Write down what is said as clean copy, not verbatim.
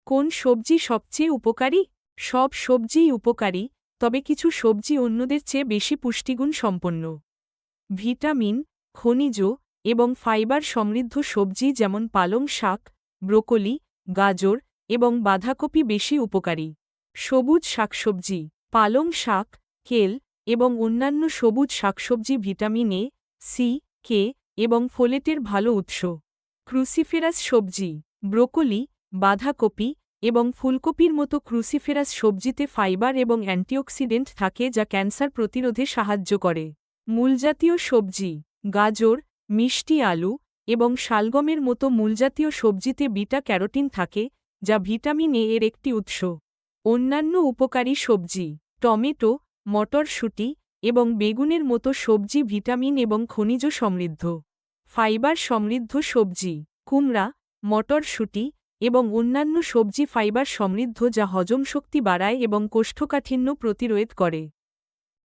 কোন সবজি সবচেয়ে উপকারী? সব সবজিই উপকারী, তবে কিছু সবজি অন্যদের চেয়ে বেশি পুষ্টিগুণ সম্পন্ন। ভিটামিন, খনিজ এবং ফাইবার সমৃদ্ধ সবজি যেমন পালং শাক, ব্রোকলি, গাজর এবং বাঁধাকপি বেশি উপকারী। সবুজ শাকসবজি, পালং শাক, কেল এবং অন্যান্য সবুজ শাকসবজি ভিটামিন এ, সি, কে এবং ফোলেটের ভালো উৎস। ক্রুসিফেরাস সবজি, ব্রোকলি, বাঁধাকপি এবং ফুলকপির মতো ক্রুসিফেরাস সবজিতে ফাইবার এবং অ্যান্টিঅক্সিডেন্ট থাকে যা ক্যান্সার প্রতিরোধে সাহায্য করে। মূলজাতীয় সবজি, গাজর, মিষ্টি আলু এবং শালগমের মতো মূলজাতীয় সবজিতে বিটা ক্যারোটিন থাকে, যা ভিটামিন এ এর একটি উৎস। অন্যান্য উপকারী সবজি, টমেটো, মটরশুঁটি এবং বেগুনের মতো সবজি ভিটামিন এবং খনিজ সমৃদ্ধ। ফাইবার সমৃদ্ধ সবজি, কুমড়া, মটরশুঁটি এবং অন্যান্য সবজি ফাইবার সমৃদ্ধ যা হজমশক্তি বাড়ায় এবং কোষ্ঠকাঠিন্য প্রতিরোধ করে।